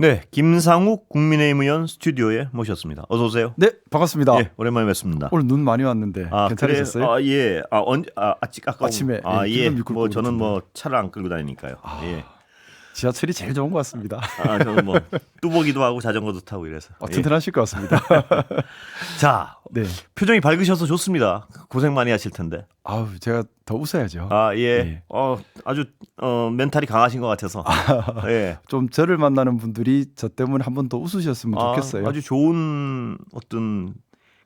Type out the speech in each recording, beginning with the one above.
네, 김상욱 국민의힘 의원 스튜디오에 모셨습니다. 어서 오세요. 네, 반갑습니다. 예, 오랜만에 뵙습니다. 오늘 눈 많이 왔는데 괜찮으셨어요? 그래? 예. 아까 아침에 예. 뭐 저는 뭐 차를 안 끌고 다니니까요. 예. 지하철이 제일 좋은 것 같습니다. 저는 뭐 뚜벅이도 하고 자전거도 타고 이래서. 튼튼하실 것 같습니다. 자, 네. 표정이 밝으셔서 좋습니다. 고생 많이 하실 텐데. 아우, 제가 더 웃어야죠. 예. 네. 아주 멘탈이 강하신 것 같아서. 예. 좀 저를 만나는 분들이 저 때문에 한 번 더 웃으셨으면 좋겠어요. 아주 좋은 어떤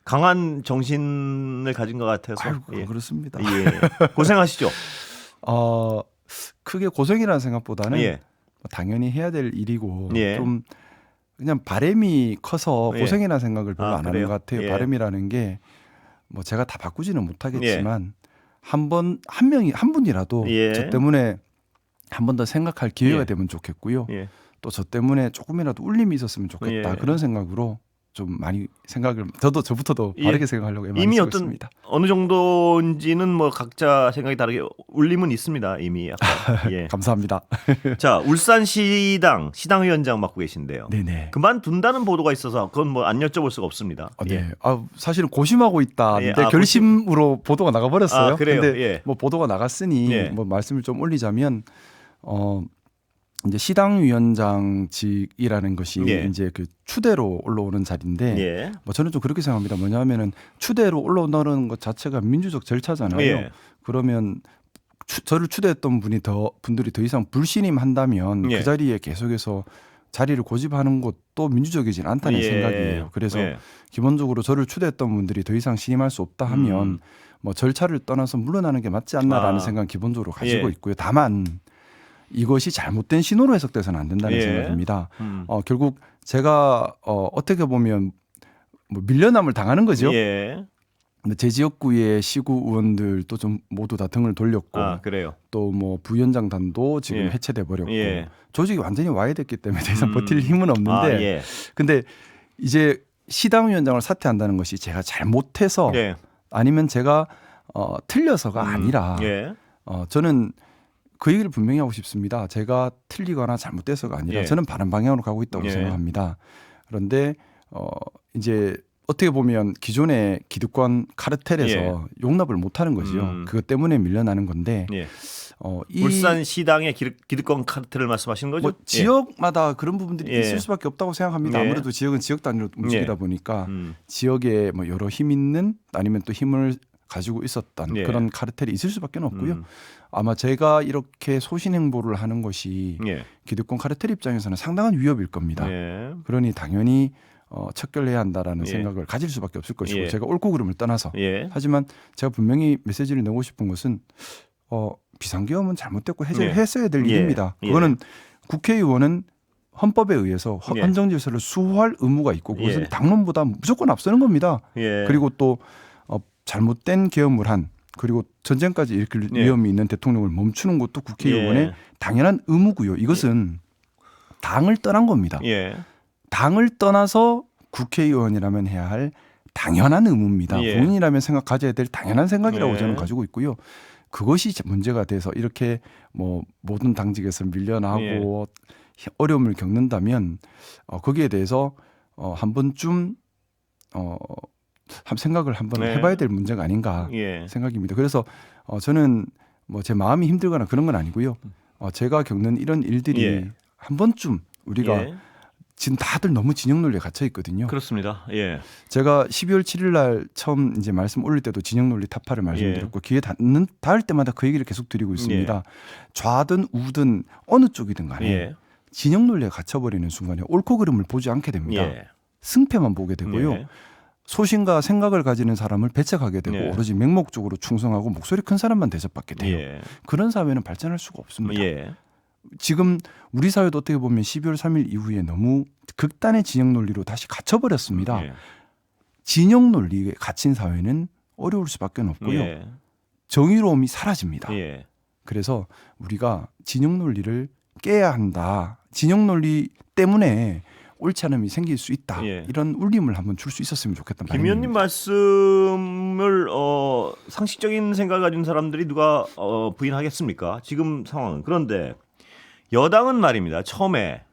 강한 정신을 가진 것 같아서. 아유, 예. 그렇습니다. 예. 고생하시죠. 크게 고생이라는 생각보다는 예. 당연히 해야 될 일이고 예. 좀 그냥 바람이 커서 예. 고생이라는 생각을 별로 안 하는 그래요? 것 같아요. 예. 바람이라는 게 뭐 제가 다 바꾸지는 못하겠지만 한 분이라도 예. 저 때문에 한 번 더 생각할 기회가 예. 되면 좋겠고요. 예. 또 저 때문에 조금이라도 울림이 있었으면 좋겠다. 예. 그런 생각으로 좀 많이 생각을 저부터도 예. 바르게 생각하려고 많이 이미 쓰고 어떤 있습니다. 어느 정도인지는 뭐 각자 생각이 다르게 울림은 있습니다. 이미 약간. 예. 감사합니다. 자, 울산시당위원장 맡고 계신데요. 네네. 그만둔다는 보도가 있어서 그건 뭐 안 여쭤볼 수가 없습니다. 네. 예. 사실은 고심하고 있다는데 예. 결심으로 보도가 나가버렸어요. 그래요? 근데 예. 뭐 보도가 나갔으니 예. 뭐 말씀을 좀 올리자면 이제 시당위원장직이라는 것이 예. 이제 그 추대로 올라오는 자리인데 예. 뭐 저는 좀 그렇게 생각합니다. 뭐냐면은 추대로 올라온다는 것 자체가 민주적 절차잖아요. 예. 그러면 저를 추대했던 분들이 더 이상 불신임한다면 예. 그 자리에 계속해서 자리를 고집하는 것도 민주적이진 않다는 예. 생각이에요. 그래서 예. 기본적으로 저를 추대했던 분들이 더 이상 신임할 수 없다 하면 뭐 절차를 떠나서 물러나는 게 맞지 않나라는 생각은 기본적으로 가지고 예. 있고요. 다만 이것이 잘못된 신호로 해석돼서는 안 된다는 예. 생각입니다. 결국 제가 어떻게 보면 뭐 밀려남을 당하는 거죠. 예. 근데 제 지역구의 시구 의원들도 좀 모두 다 등을 돌렸고 그래요. 또 뭐 부위원장단도 지금 예. 해체돼 버렸고 예. 조직이 완전히 와해됐기 때문에 더 이상 버틸 힘은 없는데 예. 근데 이제 시당위원장을 사퇴한다는 것이 제가 잘못해서 예. 아니면 제가 틀려서가 아니라 예. 저는 그 얘기를 분명히 하고 싶습니다. 제가 틀리거나 잘못돼서가 아니라 예. 저는 바른 방향으로 가고 있다고 예. 생각합니다. 그런데 이제 어떻게 보면 기존의 기득권 카르텔에서 예. 용납을 못하는 거죠. 그것 때문에 밀려나는 건데 예. 이 울산시당의 기득권 카르텔을 말씀하시는 거죠? 뭐 지역마다 그런 부분들이 예. 있을 수밖에 없다고 생각합니다. 예. 아무래도 지역은 지역 단위로 움직이다 예. 보니까 지역에 뭐 여러 힘 있는 아니면 또 힘을 가지고 있었던 예. 그런 카르텔이 있을 수밖에 없고요. 아마 제가 이렇게 소신 행보를 하는 것이 예. 기득권 카르텔 입장에서는 상당한 위협일 겁니다. 예. 그러니 당연히 척결해야 한다라는 예. 생각을 가질 수밖에 없을 것이고 예. 제가 옳고 그름을 떠나서 예. 하지만 제가 분명히 메시지를 내고 싶은 것은 비상계엄은 잘못됐고 해제를 예. 했어야 될 예. 일입니다. 예. 그거는 국회의원은 헌법에 의해서 예. 헌정 질서를 수호할 의무가 있고 그것은 예. 당론보다 무조건 앞서는 겁니다. 예. 그리고 또 잘못된 계엄을 한 그리고 전쟁까지 일으킬 예. 위험이 있는 대통령을 멈추는 것도 국회의원의 당연한 의무고요. 이것은 당을 떠난 겁니다. 예. 당을 떠나서 국회의원이라면 해야 할 당연한 의무입니다. 예. 국민이라면 가져야 될 당연한 생각이라고 예. 저는 가지고 있고요. 그것이 문제가 돼서 이렇게 뭐 모든 당직에서 밀려나고 어려움을 겪는다면 거기에 대해서 한 번쯤 생각을 한번 해봐야 될 문제가 아닌가 생각입니다. 그래서 저는 뭐 제 마음이 힘들거나 그런 건 아니고요. 제가 겪는 이런 일들이 한 번쯤 우리가 지금 다들 너무 진영 논리에 갇혀 있거든요. 그렇습니다. 예. 제가 12월 7일 날 처음 이제 말씀 올릴 때도 진영 논리 타파를 말씀드렸고 기회 닿을 때마다 그 얘기를 계속 드리고 있습니다. 좌든 우든 어느 쪽이든 간에 진영 논리에 갇혀버리는 순간에 옳고 그름을 보지 않게 됩니다. 승패만 보게 되고요. 소신과 생각을 가지는 사람을 배척하게 되고 오로지 맹목적으로 충성하고 목소리 큰 사람만 대접받게 돼요. 그런 사회는 발전할 수가 없습니다. 지금 우리 사회도 어떻게 보면 12월 3일 이후에 너무 극단의 진영 논리로 다시 갇혀버렸습니다. 진영 논리에 갇힌 사회는 어려울 수밖에 없고요. 정의로움이 사라집니다. 그래서 우리가 진영 논리를 깨야 한다. 진영 논리 때문에 옳지 않음이 생길 수 있다. 이런 울림을 한번 줄 수 있었으면 좋겠다. 김 의원님 말씀을 상식적인 생각을 가진 사람들이 누가 부인하겠습니까? 지금 상황은. 그런데 여당은 말입니다. 처음에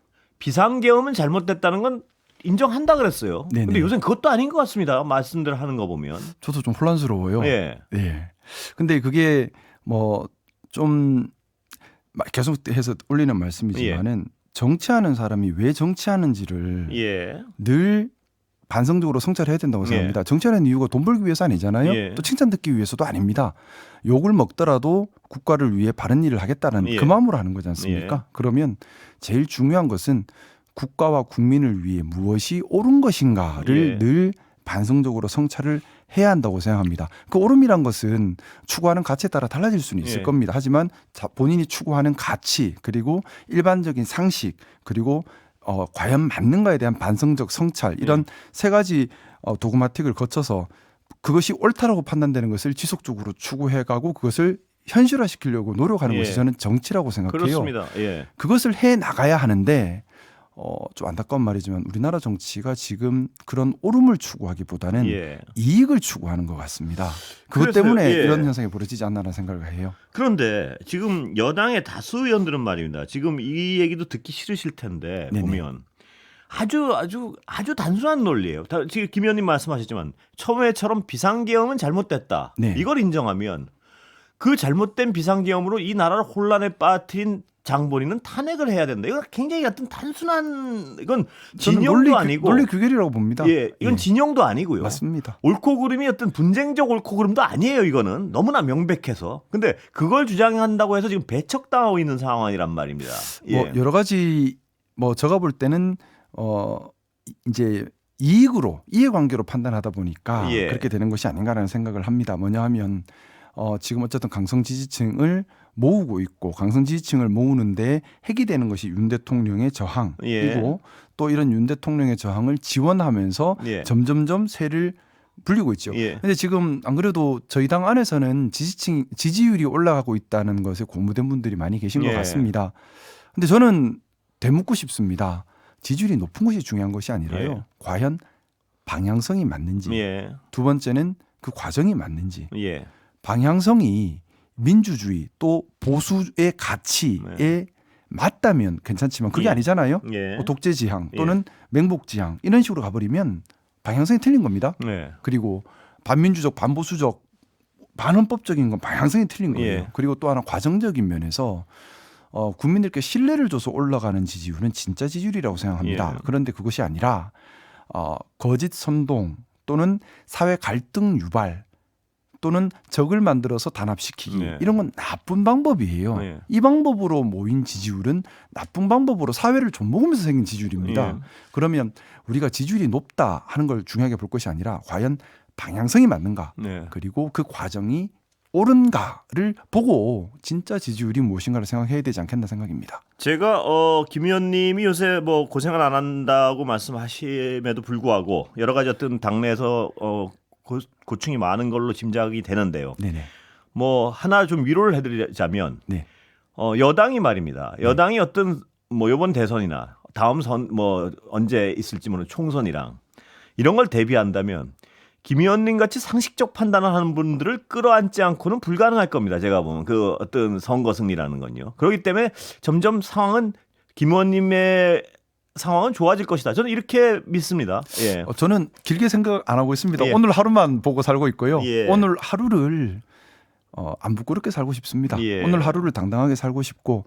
비상계엄은 잘못됐다는 건 인정한다 그랬어요. 네네. 근데 요새는 그것도 아닌 것 같습니다. 말씀들 하는 거 보면. 저도 좀 혼란스러워요. 예. 예. 근데 그게 뭐 좀 계속해서 올리는 말씀이지만은 정치하는 사람이 왜 정치하는지를 예. 늘 반성적으로 성찰해야 된다고 생각합니다. 정치하는 이유가 돈 벌기 위해서 아니잖아요. 예. 또 칭찬 듣기 위해서도 아닙니다. 욕을 먹더라도 국가를 위해 바른 일을 하겠다는 예. 그 마음으로 하는 거지 않습니까? 예. 그러면 제일 중요한 것은 국가와 국민을 위해 무엇이 옳은 것인가를 예. 늘 반성적으로 성찰을 해야 한다고 생각합니다. 그 옳음이란 것은 추구하는 가치에 따라 달라질 수는 있을 예. 겁니다. 하지만 본인이 추구하는 가치 그리고 일반적인 상식 그리고 과연 맞는가에 대한 반성적 성찰 이런 세 가지 도그마틱을 거쳐서 그것이 옳다라고 판단되는 것을 지속적으로 추구해가고 그것을 현실화시키려고 노력하는 예. 것이 저는 정치라고 생각해요. 그렇습니다. 예. 그것을 해 나가야 하는데 좀 안타까운 말이지만 우리나라 정치가 지금 그런 옳음을 추구하기보다는 예. 이익을 추구하는 것 같습니다. 그것 그래서, 때문에 예. 이런 현상이 벌어지지 않나라는 생각을 해요. 그런데 지금 여당의 다수 의원들은 말입니다. 지금 이 얘기도 듣기 싫으실 텐데 네네. 보면 아주 단순한 논리예요. 지금 김 의원님 말씀하셨지만 처음에처럼 비상계엄은 잘못됐다. 네. 이걸 인정하면 그 잘못된 비상계엄으로 이 나라를 혼란에 빠뜨린 장본인은 탄핵을 해야 된다. 이건 굉장히 어떤 단순한 이건 저는 진영도 아니고 논리 규결이라고 봅니다. 예, 이건 예. 진영도 아니고요. 맞습니다. 옳고 그름이 어떤 분쟁적 옳고 그름도 아니에요. 이거는 너무나 명백해서. 근데 그걸 주장한다고 해서 지금 배척당하고 있는 상황이란 말입니다. 예. 뭐 여러 가지 제가 볼 때는 이제 이해관계로 판단하다 보니까 예. 그렇게 되는 것이 아닌가라는 생각을 합니다. 뭐냐 하면 지금 어쨌든 강성 지지층을 모으고 있고 강성 지지층을 모으는데 핵이 되는 것이 윤 대통령의 저항이고 예. 또 이런 윤 대통령의 저항을 지원하면서 예. 점점점 세를 불리고 있죠. 예. 근데 지금 안 그래도 저희 당 안에서는 지지율이 올라가고 있다는 것에 고무된 분들이 많이 계신 것 예. 같습니다. 근데 저는 되묻고 싶습니다. 지지율이 높은 것이 중요한 것이 아니라요. 예. 과연 방향성이 맞는지. 예. 두 번째는 그 과정이 맞는지. 예. 방향성이 민주주의 또 보수의 가치에 맞다면 괜찮지만 그게 예. 아니잖아요. 예. 독재지향 또는 맹목지향 이런 식으로 가버리면 방향성이 틀린 겁니다. 예. 그리고 반민주적 반보수적 반헌법적인 건 방향성이 틀린 거예요. 예. 그리고 또 하나 과정적인 면에서 국민들께 신뢰를 줘서 올라가는 지지율은 진짜 지지율이라고 생각합니다. 예. 그런데 그것이 아니라 거짓 선동 또는 사회 갈등 유발 또는 적을 만들어서 단합시키기 네. 이런 건 나쁜 방법이에요. 네. 이 방법으로 모인 지지율은 나쁜 방법으로 사회를 좀먹으면서 생긴 지지율입니다. 네. 그러면 우리가 지지율이 높다 하는 걸 중요하게 볼 것이 아니라 과연 방향성이 맞는가 네. 그리고 그 과정이 옳은가를 보고 진짜 지지율이 무엇인가를 생각해야 되지 않겠나 생각입니다. 제가 김 의원님이 요새 뭐 고생을 안 한다고 말씀하심에도 불구하고 여러 가지 어떤 당내에서 고충이 많은 걸로 짐작이 되는데요. 네네. 뭐 하나 좀 위로를 해드리자면 네. 여당이 말입니다. 여당이 어떤 뭐 이번 대선이나 다음 선 뭐 언제 있을지 모르는 총선이랑 이런 걸 대비한다면 김 의원님 같이 상식적 판단을 하는 분들을 끌어안지 않고는 불가능할 겁니다. 제가 보면 그 어떤 선거 승리라는 건요. 그렇기 때문에 점점 상황은 김 의원님의 상황은 좋아질 것이다. 저는 이렇게 믿습니다. 예. 저는 길게 생각 안 하고 있습니다. 예. 오늘 하루만 보고 살고 있고요. 예. 오늘 하루를 안 부끄럽게 살고 싶습니다. 예. 오늘 하루를 당당하게 살고 싶고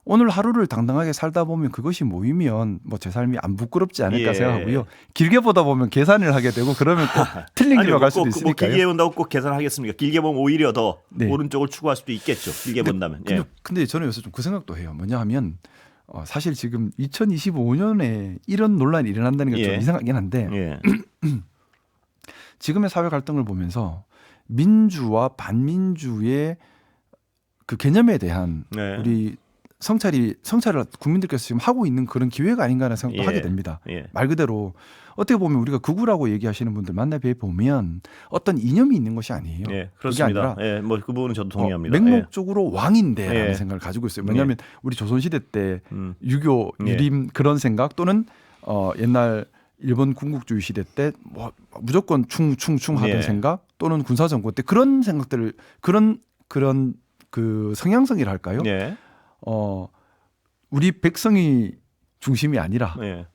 오늘 하루를 당당하게 살다 보면 그것이 모이면 뭐 제 삶이 안 부끄럽지 않을까 예. 생각하고요. 길게 보다 보면 계산을 하게 되고 그러면 또 틀린 길로 갈 수도 뭐 있으니까요. 길게 본다고 꼭 계산하겠습니까? 길게 보면 오히려 더 네. 오른쪽을 추구할 수도 있겠죠. 길게 본다면. 예. 근데 저는 요새 좀 그 생각도 해요. 뭐냐 하면 사실 지금 2025년에 이런 논란이 일어난다는 게 좀 예. 이상하긴 한데 예. 지금의 사회 갈등을 보면서 민주와 반민주의 그 개념에 대한 네. 우리 성찰을 국민들께서 지금 하고 있는 그런 기회가 아닌가라는 생각도 예. 하게 됩니다. 예. 말 그대로 어떻게 보면 우리가 극우라고 얘기하시는 분들 만나뵈 보면 어떤 이념이 있는 것이 아니에요. 예, 그게 그렇습니다. 아니라 예, 뭐 그 부분은 저도 동의합니다. 맹목적으로 왕인데라는 예. 생각을 가지고 있어요. 왜냐하면 우리 조선시대 때 예. 유교, 예. 유림 그런 생각 또는 옛날 일본 군국주의 시대 때 뭐 무조건 충충충 하던 예. 생각 또는 군사정권 때 그런 생각들을 그런 그 성향성이라 할까요? 예. 우리 백성이 중심이 아니라 예.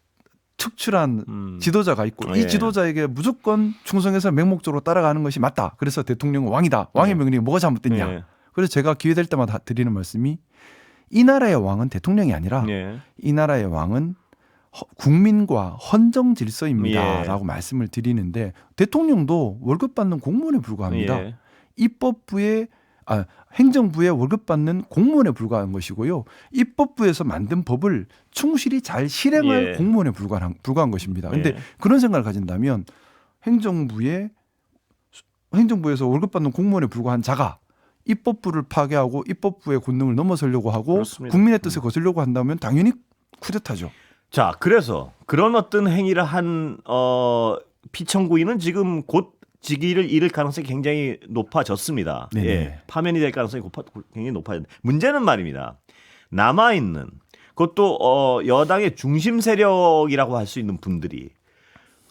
특출한 지도자가 있고 예. 이 지도자에게 무조건 충성해서 맹목적으로 따라가는 것이 맞다. 그래서 대통령은 왕이다. 왕의 명령이 뭐가 잘못됐냐. 예. 그래서 제가 기회 될 때마다 드리는 말씀이 이 나라의 왕은 대통령이 아니라 예. 이 나라의 왕은 국민과 헌정 질서입니다. 예. 라고 말씀을 드리는데 대통령도 월급 받는 공무원에 불과합니다. 예. 행정부에 월급 받는 공무원에 불과한 것이고요. 입법부에서 만든 법을 충실히 잘 실행할 예. 공무원에 불과한 것입니다. 그런데 예. 그런 생각을 가진다면 행정부에서 월급 받는 공무원에 불과한 자가 입법부를 파괴하고 입법부의 권능을 넘어서려고 하고 그렇습니다. 국민의 뜻을 거스르려고 한다면 당연히 쿠데타죠. 자, 그래서 그런 어떤 행위를 한 피청구인은 지금 곧 직위를 잃을 가능성이 굉장히 높아졌습니다. 네네. 예, 파면이 될 가능성이 굉장히 높아졌는데 문제는 말입니다. 남아 있는 그것도 여당의 중심 세력이라고 할 수 있는 분들이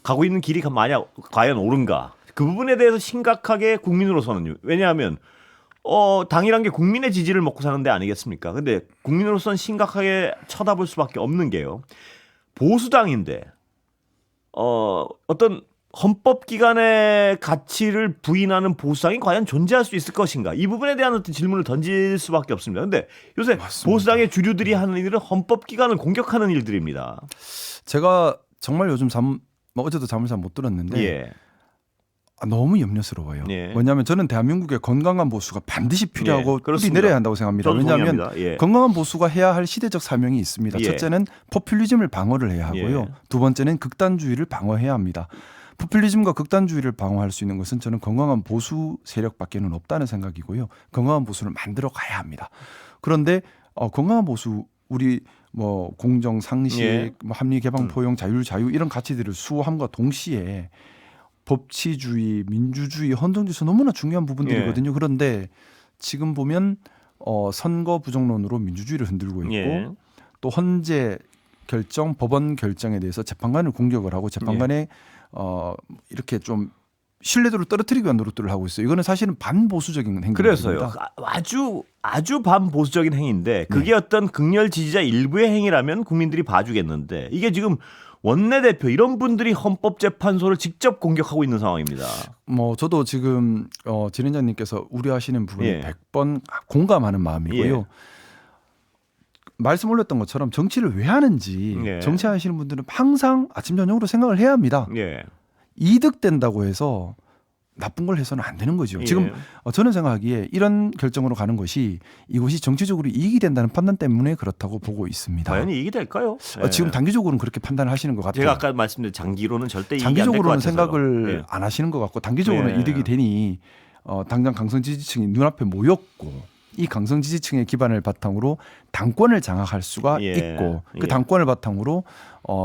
가고 있는 길이 과연 옳은가? 그 부분에 대해서 심각하게 국민으로서는요. 왜냐하면 당이란 게 국민의 지지를 먹고 사는 데 아니겠습니까? 근데 국민으로서는 심각하게 쳐다볼 수밖에 없는 게요. 보수당인데 어떤 헌법기관의 가치를 부인하는 보수당이 과연 존재할 수 있을 것인가? 이 부분에 대한 어떤 질문을 던질 수밖에 없습니다. 근데 요새 맞습니다. 보수당의 주류들이 하는 일들은 헌법기관을 공격하는 일들입니다. 제가 정말 요즘 어제도 잠을 잘 못 들었는데 예. 너무 염려스러워요. 예. 뭐냐면 저는 대한민국의 건강한 보수가 반드시 필요하고 예, 뿌리 그렇습니다. 내려야 한다고 생각합니다. 저도 왜냐하면 동의합니다. 예. 건강한 보수가 해야 할 시대적 사명이 있습니다. 예. 첫째는 포퓰리즘을 방어를 해야 하고요. 예. 두 번째는 극단주의를 방어해야 합니다. 포퓰리즘과 극단주의를 방어할 수 있는 것은 저는 건강한 보수 세력밖에는 없다는 생각이고요. 건강한 보수를 만들어 가야 합니다. 그런데 건강한 보수 우리 뭐 공정, 상식, 예. 뭐 합리, 개방, 포용, 자율 이런 가치들을 수호함과 동시에 법치주의, 민주주의, 헌정질서 너무나 중요한 부분들이거든요. 그런데 지금 보면 선거 부정론으로 민주주의를 흔들고 있고 예. 또 헌재 결정, 법원 결정에 대해서 재판관을 공격을 하고 재판관의 이렇게 좀 신뢰도를 떨어뜨리기 위한 노력들을 하고 있어요. 이거는 사실은 반보수적인 행동입니다. 그래서요. 아주 반보수적인 행위인데 그게 어떤 극렬 지지자 일부의 행위라면 국민들이 봐주겠는데 이게 지금 원내대표 이런 분들이 헌법재판소를 직접 공격하고 있는 상황입니다. 뭐 저도 지금 진행자님께서 우려하시는 부분에 예. 100번 공감하는 마음이고요. 예. 말씀 올렸던 것처럼 정치를 왜 하는지 예. 정치하시는 분들은 항상 아침 저녁으로 생각을 해야 합니다. 예. 이득된다고 해서 나쁜 걸 해서는 안 되는 거죠. 예. 지금 저는 생각하기에 이런 결정으로 가는 것이 이것이 정치적으로 이익이 된다는 판단 때문에 그렇다고 보고 있습니다. 과연 이익이 될까요? 예. 지금 단기적으로는 그렇게 판단을 하시는 것 같아요. 제가 아까 말씀드린 장기로는 절대 이익이 안 될 것 장기적으로는 같아서. 생각을 예. 안 하시는 것 같고 단기적으로는 예. 이득이 되니 당장 강성 지지층이 눈앞에 모였고 이 강성 지지층의 기반을 바탕으로 당권을 장악할 수가 예. 있고 예. 그 당권을 바탕으로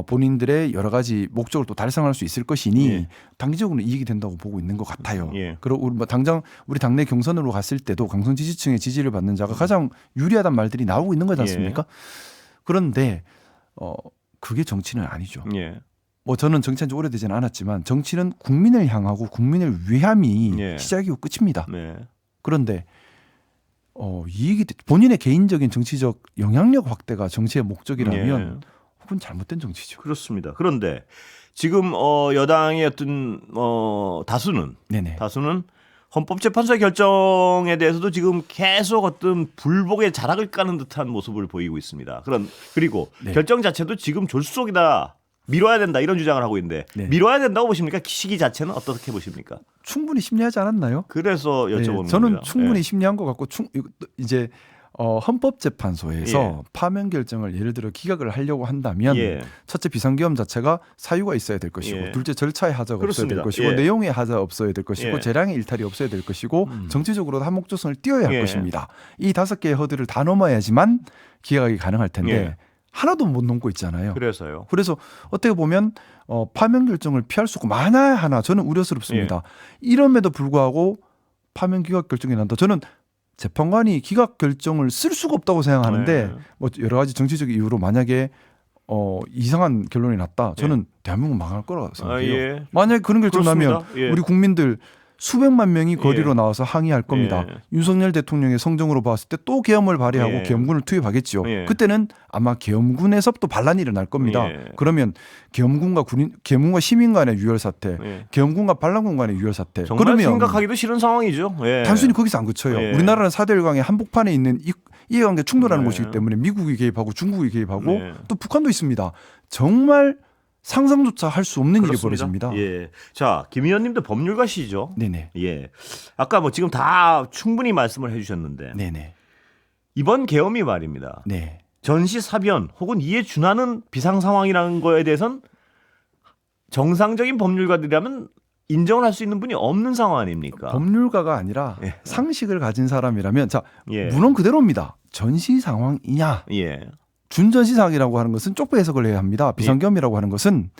본인들의 여러 가지 목적을 또 달성할 수 있을 것이니 예. 단기적으로는 이익이 된다고 보고 있는 것 같아요. 예. 그리고 당장 우리 당내 경선으로 갔을 때도 강성 지지층의 지지를 받는 자가 가장 유리하다는 말들이 나오고 있는 거지 않습니까? 그런데 그게 정치는 아니죠. 예. 뭐 저는 정치한 지 오래되지는 않았지만 정치는 국민을 향하고 국민을 위함이 예. 시작이고 끝입니다. 네. 그런데 이익이 본인의 개인적인 정치적 영향력 확대가 정치의 목적이라면 그건 잘못된 정치죠. 그렇습니다. 그런데 지금 여당의 어떤 다수는 네네. 헌법재판소의 결정에 대해서도 지금 계속 어떤 불복의 자락을 까는 듯한 모습을 보이고 있습니다. 그리고 네. 결정 자체도 지금 졸속이다. 미뤄야 된다 이런 주장을 하고 있는데 네. 미뤄야 된다고 보십니까? 시기 자체는 어떻게 보십니까? 충분히 심리하지 않았나요? 그래서 여쭤보는 저는 겁니다. 충분히 예. 심리한 것 같고 이제 헌법재판소에서 예. 파면 결정을 예를 들어 기각을 하려고 한다면 예. 첫째 비상계엄 자체가 사유가 있어야 될 것이고 예. 둘째 절차의 하자가 그렇습니다. 없어야 될 것이고 예. 내용의 하자 없어야 될 것이고 예. 재량의 일탈이 없어야 될 것이고 정치적으로 한목조선을 띄어야 할 예. 것입니다. 이 5개의 허들을 다 넘어야지만 기각이 가능할 텐데 예. 하나도 못 넘고 있잖아요. 그래서요. 그래서 어떻게 보면 파면 결정을 피할 수 없고 만에 하나 저는 우려스럽습니다. 예. 이럼에도 불구하고 파면 기각 결정이 난다. 저는 재판관이 기각 결정을 쓸 수가 없다고 생각하는데 네. 뭐 여러 가지 정치적 이유로 만약에 이상한 결론이 났다. 저는 대한민국 망할 거라고 생각해요. 예. 만약에 그런 결정 나면 그렇습니다. 예. 우리 국민들 수백만 명이 거리로 예. 나와서 항의할 겁니다. 예. 윤석열 대통령의 성정으로 봤을 때 또 계엄을 발휘하고 예. 계엄군을 투입하겠죠. 예. 그때는 아마 계엄군에서 또 반란이 일어날 겁니다. 예. 그러면 계엄군과 시민 간의 유혈 사태, 예. 계엄군과 반란군 간의 유혈 사태. 정말 그러면 생각하기도 싫은 상황이죠. 예. 단순히 거기서 안 그쳐요. 예. 우리나라는 4대 열강의 한복판에 있는 이해관계 충돌하는 예. 곳이기 때문에 미국이 개입하고 중국이 개입하고 예. 또 북한도 있습니다. 정말 상상조차 할 수 없는 일이 벌어집니다. 예. 자, 김 의원님도 법률가시죠? 네네. 예. 아까 뭐 지금 다 충분히 말씀을 해주셨는데 네네. 이번 계엄이 말입니다. 네. 전시사변 혹은 이에 준하는 비상 상황이라는 거에 대해선 정상적인 법률가들이라면 인정을 할 수 있는 분이 없는 상황 아닙니까? 법률가가 아니라 예. 상식을 가진 사람이라면 자 예. 문헌 그대로입니다. 전시 상황이냐 예. 준전시 상황이라고 하는 것은 쪽배 해석을 해야 합니다. 비상계엄이라고 하는 것은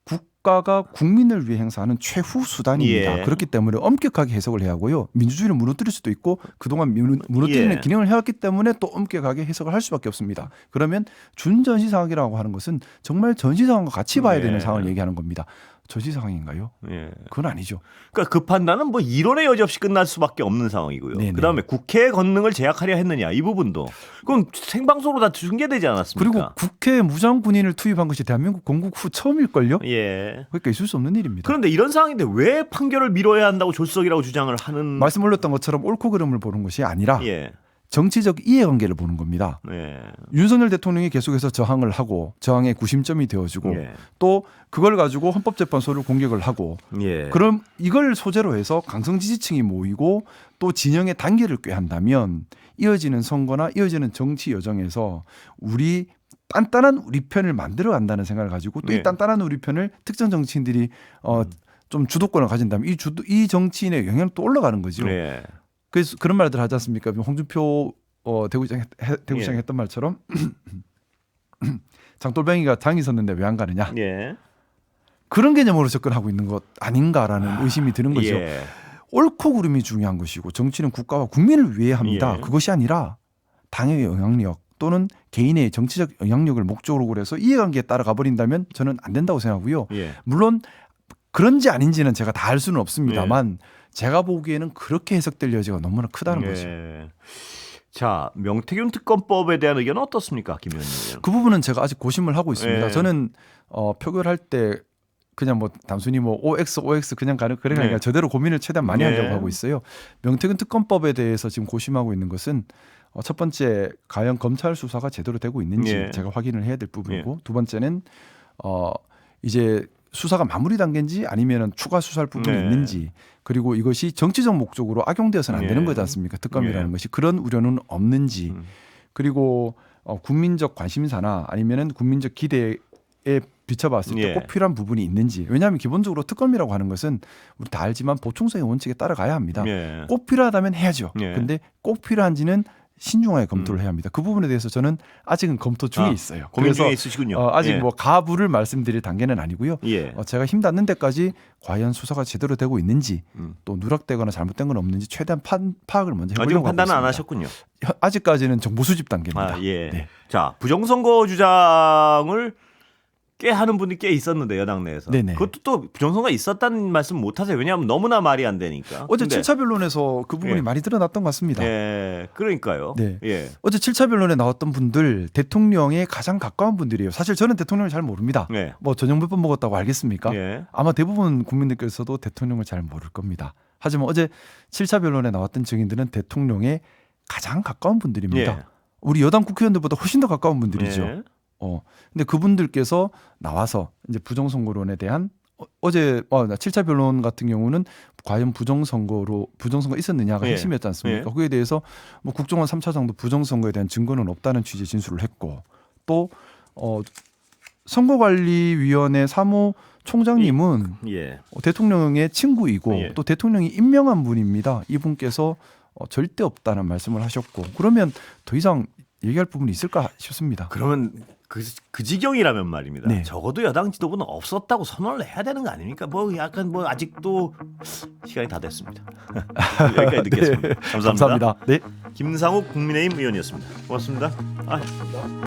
국가가 국민을 위해 행사하는 최후 수단입니다. 예. 그렇기 때문에 엄격하게 해석을 해야 하고요. 민주주의를 무너뜨릴 수도 있고 그동안 무너뜨리는 예. 기능을 해왔기 때문에 또 엄격하게 해석을 할 수밖에 없습니다. 그러면 준전시 상황이라고 하는 것은 정말 전시 상황과 같이 봐야 되는 예. 상황을 얘기하는 겁니다. 전시 상황인가요? 예. 그건 아니죠. 그러니까 그 판단은 뭐 이론의 여지 없이 끝날 수밖에 없는 상황이고요. 네네. 그다음에 국회의 권능을 제약하려 했느냐 이 부분도 그건 생방송으로 다 중계되지 않았습니까? 그리고 국회에 무장 군인을 투입한 것이 대한민국 건국 후 처음일걸요? 예. 그러니까 있을 수 없는 일입니다. 그런데 이런 상황인데 왜 판결을 미뤄야 한다고 졸속이라고 주장을 하는? 말씀 올렸던 것처럼 옳고 그름을 보는 것이 아니라 예. 정치적 이해관계를 보는 겁니다. 예. 윤석열 대통령이 계속해서 저항을 하고 저항의 구심점이 되어지고 예. 또 그걸 가지고 헌법재판소를 공격을 하고 예. 그럼 이걸 소재로 해서 강성 지지층이 모이고 또 진영의 단계를 꾀한다면 이어지는 선거나 이어지는 정치 여정에서 단단한 우리 편을 만들어 간다는 생각을 가지고 또 이 예. 단단한 우리 편을 특정 정치인들이 좀 주도권을 가진다면 이 정치인의 영향이 또 올라가는 거죠. 예. 그래서 그런 말들 하지 않습니까? 홍준표 대구시장 예. 했던 말처럼 장돌뱅이가 장이 섰는데 왜 안 가느냐? 예. 그런 개념으로 접근하고 있는 것 아닌가라는 의심이 드는 거죠. 예. 옳고 그름이 중요한 것이고 정치는 국가와 국민을 위해 합니다. 예. 그것이 아니라 당의 영향력 또는 개인의 정치적 영향력을 목적으로 해서 이해관계에 따라가 버린다면 저는 안 된다고 생각하고요. 예. 물론 그런지 아닌지는 제가 다 알 수는 없습니다만 제가 보기에는 그렇게 해석될 여지가 너무나 크다는 예. 거죠. 자, 명태균 특검법에 대한 의견은 어떻습니까, 김 의원님? 그 부분은 제가 아직 고심을 하고 있습니다. 예. 저는 표결할 때 그냥 뭐 단순히 뭐 OX 그냥 가는 그런 게 아니라 네. 제대로 고민을 최대한 많이 네. 하려고 하고 있어요. 명태균 특검법에 대해서 지금 고심하고 있는 것은 첫 번째 과연 검찰 수사가 제대로 되고 있는지 예. 제가 확인을 해야 될 부분이고 두 번째는 이제 수사가 마무리 단계인지 아니면은 추가 수사할 부분이 네. 있는지 그리고 이것이 정치적 목적으로 악용되어서는 안 되는 예. 거지 않습니까? 특검이라는 예. 것이 그런 우려는 없는지 그리고 국민적 관심사나 아니면은 국민적 기대에 비춰봤을 때 예. 꼭 필요한 부분이 있는지 왜냐하면 기본적으로 특검이라고 하는 것은 우리 다 알지만 보충성의 원칙에 따라가야 합니다. 예. 꼭 필요하다면 해야죠. 예. 근데 꼭 필요한지는 신중하게 검토를 해야 합니다. 그 부분에 대해서 저는 아직은 검토 중에 있어요. 고민 그래서 중에 있으시군요. 아직 예. 뭐 가부를 말씀드릴 단계는 아니고요. 예. 제가 힘 닿는 데까지 과연 수사가 제대로 되고 있는지 또 누락되거나 잘못된 건 없는지 최대한 파악을 먼저 해보려고 아직 하고 판단은 안 있습니다. 하셨군요. 아직까지는 정보 수집 단계입니다. 아, 예. 네. 자, 부정선거 주장을 꽤 하는 분이 꽤 있었는데 여당 내에서. 네네. 그것도 또 부정선거가 있었다는 말씀 못 하세요. 왜냐하면 너무나 말이 안 되니까. 어제 근데- 7차 변론에서 그 부분이 예. 많이 드러났던 것 같습니다. 예. 그러니까요. 네. 예. 어제 7차 변론에 나왔던 분들 대통령에 가장 가까운 분들이에요. 사실 저는 대통령을 잘 모릅니다. 네. 뭐 저녁 몇 번 먹었다고 알겠습니까? 예. 아마 대부분 국민들께서도 대통령을 잘 모를 겁니다. 하지만 어제 7차 변론에 나왔던 증인들은 대통령에 가장 가까운 분들입니다. 예. 우리 여당 국회의원들보다 훨씬 더 가까운 분들이죠. 예. 근데 그분들께서 나와서 이제 부정선거론에 대한 어제 7차 변론 같은 경우는 과연 부정선거 있었느냐가 예. 핵심이었지 않습니까? 예. 거기에 대해서 뭐 국정원 3차장도 부정선거에 대한 증거는 없다는 취지의 진술을 했고 또 선거관리위원회 사무총장님은 예. 대통령의 친구이고 예. 또 대통령이 임명한 분입니다. 이분께서 절대 없다는 말씀을 하셨고 그러면 더 이상 얘기할 부분이 있을까 싶습니다. 그러면 그 지경이라면 말입니다. 네. 적어도 여당 지도부는 없었다고 선언을 해야 되는 거 아닙니까? 뭐 약간 뭐 아직도 시간이 다 됐습니다. 여기까지 듣겠습니다. 감사합니다. 감사합니다. 네. 김상욱 국민의힘 의원이었습니다. 고맙습니다.